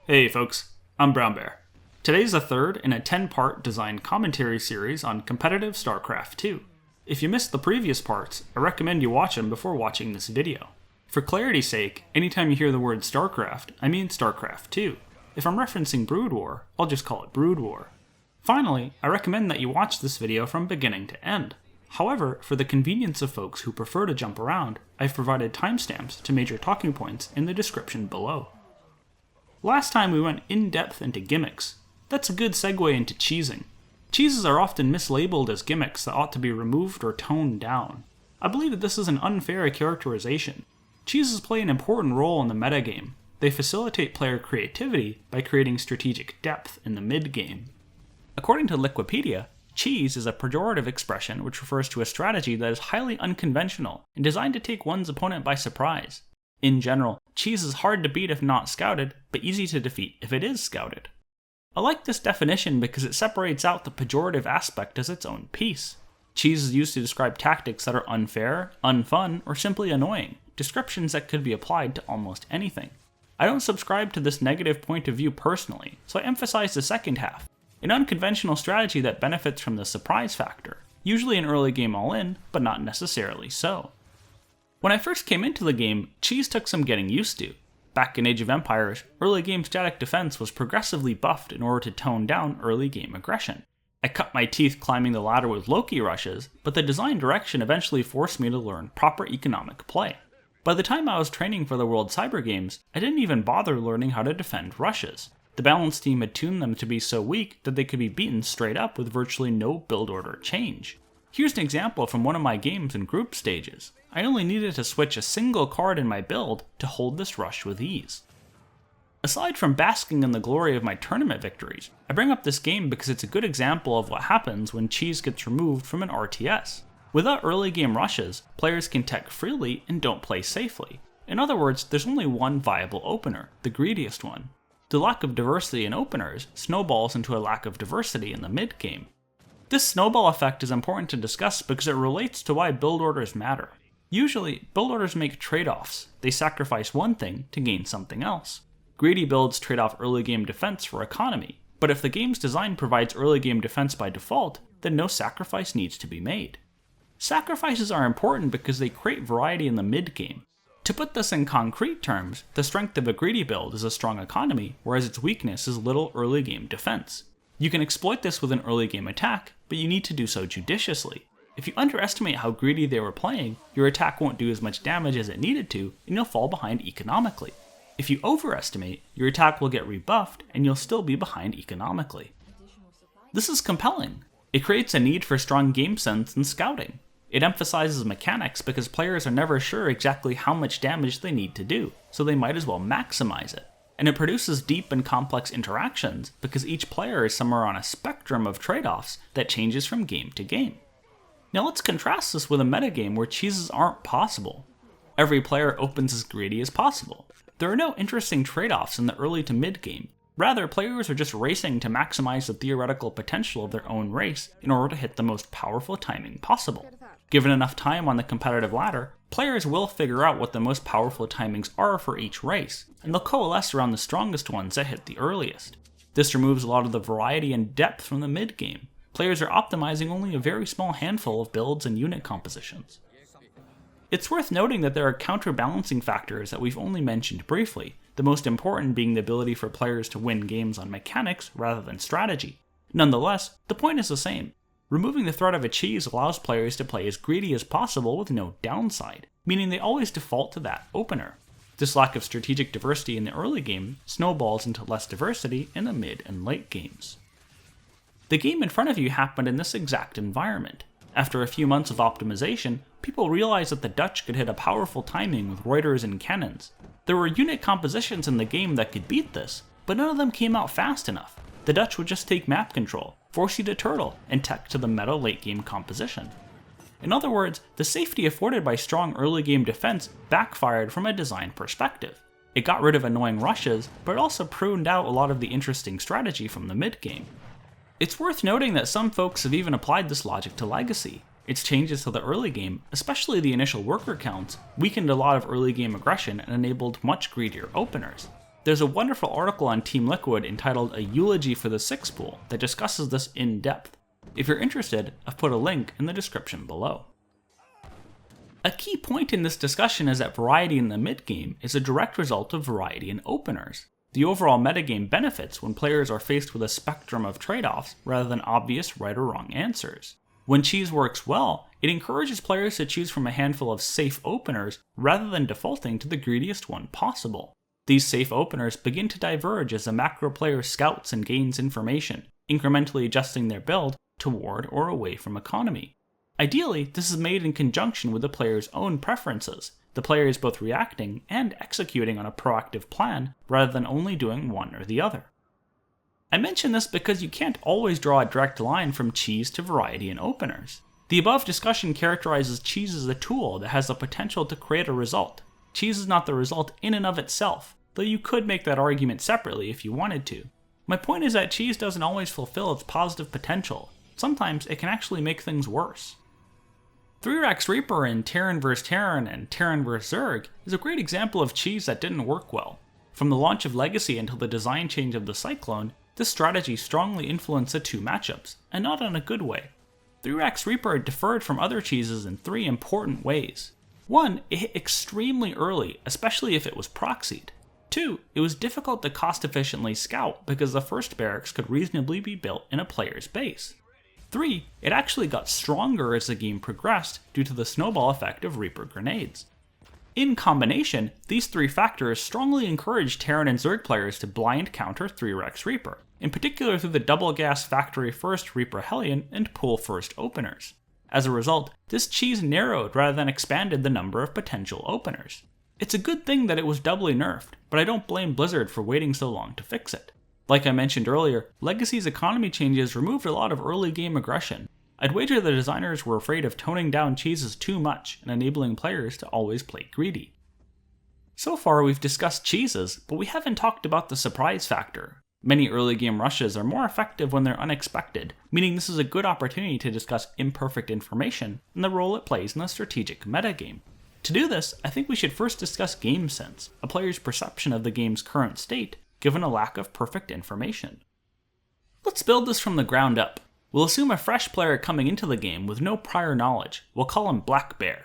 Hey folks, I'm brownbear. Today's the third in a 10-part design commentary series on competitive StarCraft 2. If you missed the previous parts, I recommend you watch them before watching this video. For clarity's sake, anytime you hear the word StarCraft, I mean StarCraft 2. If I'm referencing Brood War, I'll just call it Brood War. Finally, I recommend that you watch this video from beginning to end. However, for the convenience of folks who prefer to jump around, I've provided timestamps to major talking points in the description below. Last time we went in-depth into gimmicks. That's a good segue into cheesing. Cheeses are often mislabeled as gimmicks that ought to be removed or toned down. I believe that this is an unfair characterization. Cheeses play an important role in the metagame. They facilitate player creativity by creating strategic depth in the mid-game. According to Wikipedia, cheese is a pejorative expression which refers to a strategy that is highly unconventional and designed to take one's opponent by surprise. In general, cheese is hard to beat if not scouted, but easy to defeat if it is scouted. I like this definition because it separates out the pejorative aspect as its own piece. Cheese is used to describe tactics that are unfair, unfun, or simply annoying, descriptions that could be applied to almost anything. I don't subscribe to this negative point of view personally, so I emphasize the second half, an unconventional strategy that benefits from the surprise factor, usually an early game all-in, but not necessarily so. When I first came into the game, cheese took some getting used to. Back in Age of Empires, early game static defense was progressively buffed in order to tone down early game aggression. I cut my teeth climbing the ladder with Loki rushes, but the design direction eventually forced me to learn proper economic play. By the time I was training for the World Cyber Games, I didn't even bother learning how to defend rushes. The balance team had tuned them to be so weak that they could be beaten straight up with virtually no build order change. Here's an example from one of my games in group stages. I only needed to switch a single card in my build to hold this rush with ease. Aside from basking in the glory of my tournament victories, I bring up this game because it's a good example of what happens when cheese gets removed from an RTS. Without early game rushes, players can tech freely and don't play safely. In other words, there's only one viable opener, the greediest one. The lack of diversity in openers snowballs into a lack of diversity in the mid game. This snowball effect is important to discuss because it relates to why build orders matter. Usually, build orders make trade-offs. They sacrifice one thing to gain something else. Greedy builds trade off early game defense for economy, but if the game's design provides early game defense by default, then no sacrifice needs to be made. Sacrifices are important because they create variety in the mid game. To put this in concrete terms, the strength of a greedy build is a strong economy, whereas its weakness is little early game defense. You can exploit this with an early game attack, but you need to do so judiciously. If you underestimate how greedy they were playing, your attack won't do as much damage as it needed to, and you'll fall behind economically. If you overestimate, your attack will get rebuffed, and you'll still be behind economically. This is compelling. It creates a need for strong game sense and scouting. It emphasizes mechanics because players are never sure exactly how much damage they need to do, so they might as well maximize it. And it produces deep and complex interactions because each player is somewhere on a spectrum of trade-offs that changes from game to game. Now let's contrast this with a metagame where cheeses aren't possible. Every player opens as greedy as possible. There are no interesting trade-offs in the early to mid game. Rather, players are just racing to maximize the theoretical potential of their own race in order to hit the most powerful timing possible. Given enough time on the competitive ladder, players will figure out what the most powerful timings are for each race, and they'll coalesce around the strongest ones that hit the earliest. This removes a lot of the variety and depth from the mid game. Players are optimizing only a very small handful of builds and unit compositions. It's worth noting that there are counterbalancing factors that we've only mentioned briefly, the most important being the ability for players to win games on mechanics rather than strategy. Nonetheless, the point is the same. Removing the threat of a cheese allows players to play as greedy as possible with no downside, meaning they always default to that opener. This lack of strategic diversity in the early game snowballs into less diversity in the mid and late games. The game in front of you happened in this exact environment. After a few months of optimization, people realized that the Dutch could hit a powerful timing with Reuters and cannons. There were unit compositions in the game that could beat this, but none of them came out fast enough. The Dutch would just take map control, force you to turtle, and tech to the meta late game composition. In other words, the safety afforded by strong early game defense backfired from a design perspective. It got rid of annoying rushes, but it also pruned out a lot of the interesting strategy from the mid game. It's worth noting that some folks have even applied this logic to Legacy. Its changes to the early game, especially the initial worker counts, weakened a lot of early game aggression and enabled much greedier openers. There's a wonderful article on Team Liquid entitled A Eulogy for the Six Pool that discusses this in depth. If you're interested, I've put a link in the description below. A key point in this discussion is that variety in the mid-game is a direct result of variety in openers. The overall metagame benefits when players are faced with a spectrum of trade-offs rather than obvious right or wrong answers. When cheese works well, it encourages players to choose from a handful of safe openers rather than defaulting to the greediest one possible. These safe openers begin to diverge as the macro player scouts and gains information, incrementally adjusting their build toward or away from economy. Ideally, this is made in conjunction with the player's own preferences. The player is both reacting and executing on a proactive plan rather than only doing one or the other. I mention this because you can't always draw a direct line from cheese to variety in openers. The above discussion characterizes cheese as a tool that has the potential to create a result. Cheese is not the result in and of itself, though you could make that argument separately if you wanted to. My point is that cheese doesn't always fulfill its positive potential. Sometimes it can actually make things worse. Three-rax Reaper in Terran vs. Terran and Terran vs. Zerg is a great example of cheese that didn't work well. From the launch of Legacy until the design change of the Cyclone, this strategy strongly influenced the two matchups, and not in a good way. Three-rax Reaper differed from other cheeses in three important ways. 1. It hit extremely early, especially if it was proxied. 2. It was difficult to cost-efficiently scout because the first barracks could reasonably be built in a player's base. 3. It actually got stronger as the game progressed due to the snowball effect of Reaper grenades. In combination, these three factors strongly encouraged Terran and Zerg players to blind counter three-rax Reaper, in particular through the double gas factory first Reaper Hellion and pool first openers. As a result, this cheese narrowed rather than expanded the number of potential openers. It's a good thing that it was doubly nerfed, but I don't blame Blizzard for waiting so long to fix it. Like I mentioned earlier, Legacy's economy changes removed a lot of early game aggression. I'd wager the designers were afraid of toning down cheeses too much and enabling players to always play greedy. So far we've discussed cheeses, but we haven't talked about the surprise factor. Many early game rushes are more effective when they're unexpected, meaning this is a good opportunity to discuss imperfect information and the role it plays in the strategic metagame. To do this, I think we should first discuss game sense, a player's perception of the game's current state, given a lack of perfect information. Let's build this from the ground up. We'll assume a fresh player coming into the game with no prior knowledge. We'll call him brownbear.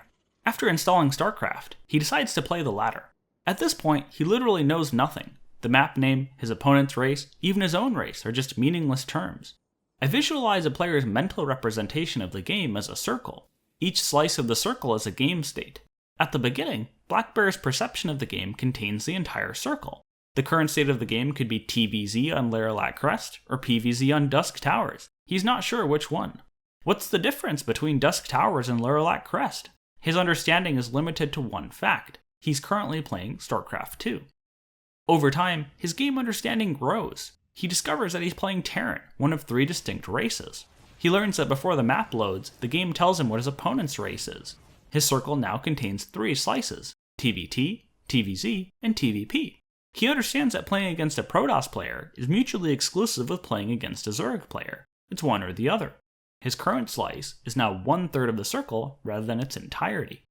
After installing StarCraft, he decides to play the ladder. At this point, he literally knows nothing. The map name, his opponent's race, even his own race are just meaningless terms. I visualize a player's mental representation of the game as a circle. Each slice of the circle is a game state. At the beginning, brownbear's perception of the game contains the entire circle. The current state of the game could be TVZ on Larilat Crest, or PVZ on Dusk Towers. He's not sure which one. What's the difference between Dusk Towers and Larilat Crest? His understanding is limited to one fact. He's currently playing StarCraft 2. Over time, his game understanding grows. He discovers that he's playing Terran, one of three distinct races. He learns that before the map loads, the game tells him what his opponent's race is. His circle now contains three slices: TVT, TVZ, and TVP. He understands that playing against a Protoss player is mutually exclusive with playing against a Zerg player. It's one or the other. His current slice is now 1/3 of the circle rather than its entirety.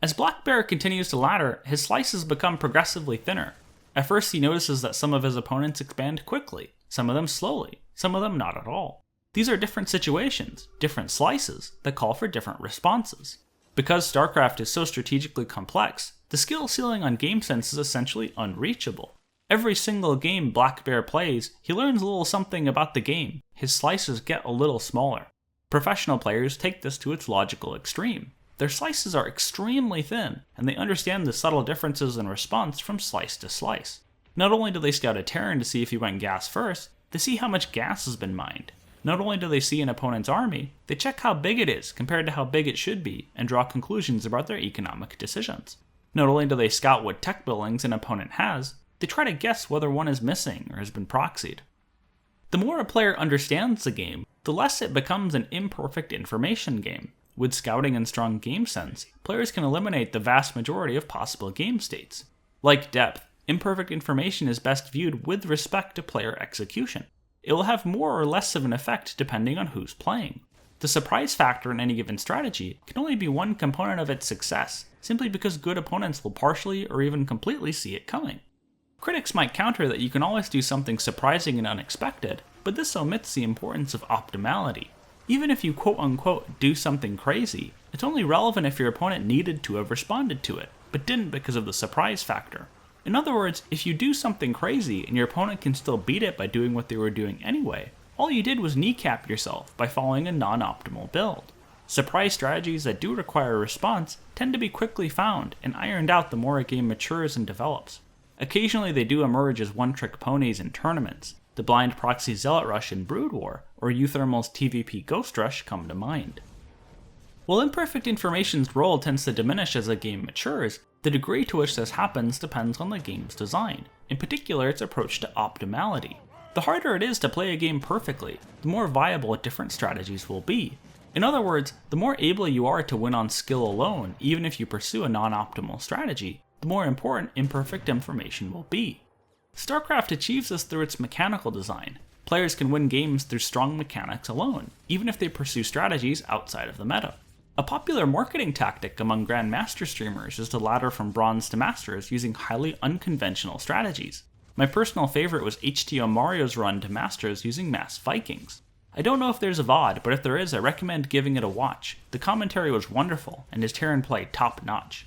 As brownbear continues to ladder, his slices become progressively thinner. At first he notices that some of his opponents expand quickly, some of them slowly, some of them not at all. These are different situations, different slices, that call for different responses. Because StarCraft is so strategically complex, the skill ceiling on game sense is essentially unreachable. Every single game brownbear plays, he learns a little something about the game. His slices get a little smaller. Professional players take this to its logical extreme. Their slices are extremely thin, and they understand the subtle differences in response from slice to slice. Not only do they scout a Terran to see if he went gas first, they see how much gas has been mined. Not only do they see an opponent's army, they check how big it is compared to how big it should be, and draw conclusions about their economic decisions. Not only do they scout what tech buildings an opponent has, they try to guess whether one is missing or has been proxied. The more a player understands the game, the less it becomes an imperfect information game. With scouting and strong game sense, players can eliminate the vast majority of possible game states. Like depth, imperfect information is best viewed with respect to player execution. It will have more or less of an effect depending on who's playing. The surprise factor in any given strategy can only be one component of its success, simply because good opponents will partially or even completely see it coming. Critics might counter that you can always do something surprising and unexpected, but this omits the importance of optimality. Even if you quote-unquote do something crazy, it's only relevant if your opponent needed to have responded to it, but didn't because of the surprise factor. In other words, if you do something crazy and your opponent can still beat it by doing what they were doing anyway, all you did was kneecap yourself by following a non-optimal build. Surprise strategies that do require a response tend to be quickly found and ironed out the more a game matures and develops. Occasionally they do emerge as one-trick ponies in tournaments. The blind proxy Zealot Rush in Brood War, or Euthermal's TVP Ghost Rush come to mind. While imperfect information's role tends to diminish as a game matures, the degree to which this happens depends on the game's design, in particular its approach to optimality. The harder it is to play a game perfectly, the more viable different strategies will be. In other words, the more able you are to win on skill alone, even if you pursue a non-optimal strategy, the more important imperfect information will be. StarCraft achieves this through its mechanical design. Players can win games through strong mechanics alone, even if they pursue strategies outside of the meta. A popular marketing tactic among Grandmaster streamers is to ladder from Bronze to Masters using highly unconventional strategies. My personal favorite was HTO Mario's run to Masters using Mass Vikings. I don't know if there's a VOD, but if there is, I recommend giving it a watch. The commentary was wonderful, and his Terran play top-notch.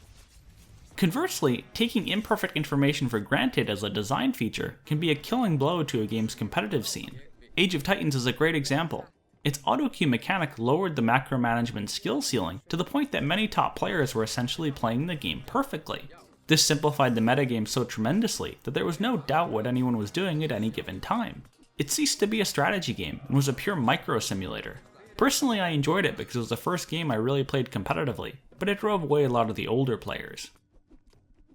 Conversely, taking imperfect information for granted as a design feature can be a killing blow to a game's competitive scene. Age of Titans is a great example. Its auto-queue mechanic lowered the macro management skill ceiling to the point that many top players were essentially playing the game perfectly. This simplified the metagame so tremendously that there was no doubt what anyone was doing at any given time. It ceased to be a strategy game and was a pure micro simulator. Personally, I enjoyed it because it was the first game I really played competitively, but it drove away a lot of the older players.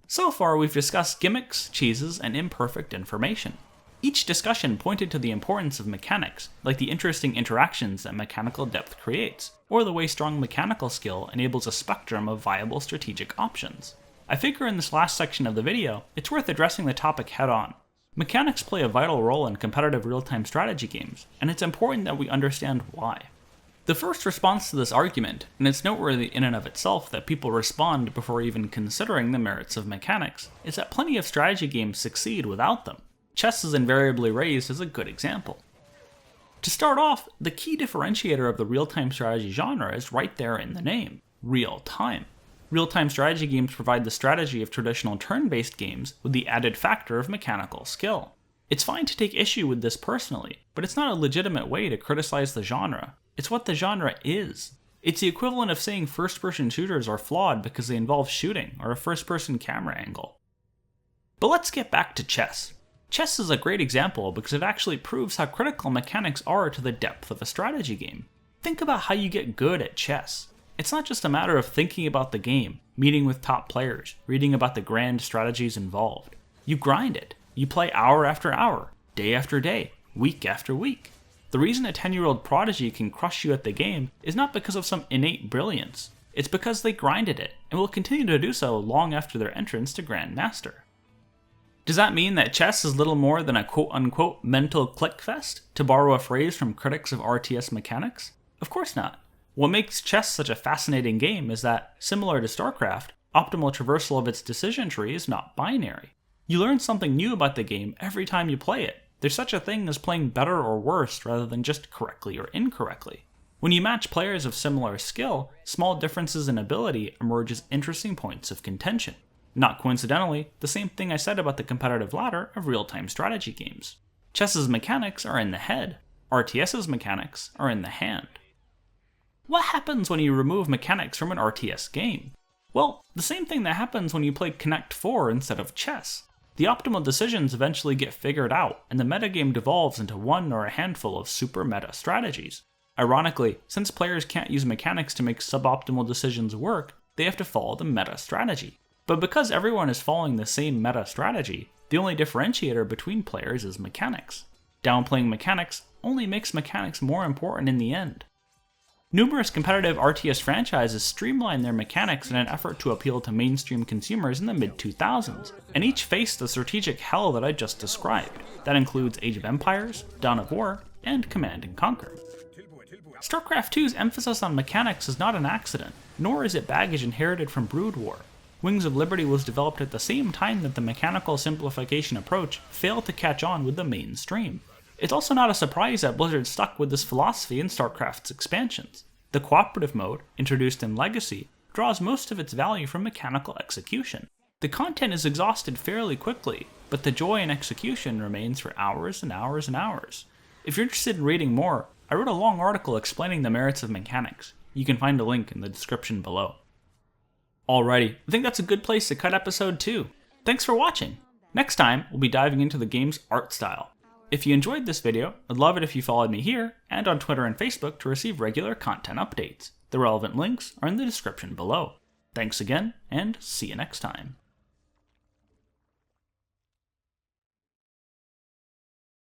So far, we've discussed gimmicks, cheeses, and imperfect information. Each discussion pointed to the importance of mechanics, like the interesting interactions that mechanical depth creates, or the way strong mechanical skill enables a spectrum of viable strategic options. I figure in this last section of the video, it's worth addressing the topic head-on. Mechanics play a vital role in competitive real-time strategy games, and it's important that we understand why. The first response to this argument, and it's noteworthy in and of itself that people respond before even considering the merits of mechanics, is that plenty of strategy games succeed without them. Chess is invariably raised as a good example. To start off, the key differentiator of the real-time strategy genre is right there in the name: real-time. Real-time strategy games provide the strategy of traditional turn-based games with the added factor of mechanical skill. It's fine to take issue with this personally, but it's not a legitimate way to criticize the genre. It's what the genre is. It's the equivalent of saying first-person shooters are flawed because they involve shooting or a first-person camera angle. But let's get back to chess. Chess is a great example because it actually proves how critical mechanics are to the depth of a strategy game. Think about how you get good at chess. It's not just a matter of thinking about the game, meeting with top players, reading about the grand strategies involved. You grind it. You play hour after hour, day after day, week after week. The reason a 10-year-old prodigy can crush you at the game is not because of some innate brilliance. It's because they grinded it, and will continue to do so long after their entrance to Grandmaster. Does that mean that chess is little more than a quote-unquote mental clickfest, to borrow a phrase from critics of RTS mechanics? Of course not. What makes chess such a fascinating game is that, similar to StarCraft, optimal traversal of its decision tree is not binary. You learn something new about the game every time you play it. There's such a thing as playing better or worse rather than just correctly or incorrectly. When you match players of similar skill, small differences in ability emerge as interesting points of contention. Not coincidentally, the same thing I said about the competitive ladder of real-time strategy games. Chess's mechanics are in the head. RTS's mechanics are in the hand. What happens when you remove mechanics from an RTS game? Well, the same thing that happens when you play Connect 4 instead of chess. The optimal decisions eventually get figured out, and the metagame devolves into one or a handful of super meta strategies. Ironically, since players can't use mechanics to make suboptimal decisions work, they have to follow the meta strategy. But because everyone is following the same meta strategy, the only differentiator between players is mechanics. Downplaying mechanics only makes mechanics more important in the end. Numerous competitive RTS franchises streamlined their mechanics in an effort to appeal to mainstream consumers in the mid-2000s, and each faced the strategic hell that I just described. That includes Age of Empires, Dawn of War, and Command & Conquer. StarCraft II's emphasis on mechanics is not an accident, nor is it baggage inherited from Brood War. Wings of Liberty was developed at the same time that the mechanical simplification approach failed to catch on with the mainstream. It's also not a surprise that Blizzard stuck with this philosophy in StarCraft's expansions. The cooperative mode, introduced in Legacy, draws most of its value from mechanical execution. The content is exhausted fairly quickly, but the joy in execution remains for hours and hours and hours. If you're interested in reading more, I wrote a long article explaining the merits of mechanics. You can find a link in the description below. Alrighty, I think that's a good place to cut episode 2. Thanks for watching! Next time, we'll be diving into the game's art style. If you enjoyed this video, I'd love it if you followed me here and on Twitter and Facebook to receive regular content updates. The relevant links are in the description below. Thanks again, and see you next time.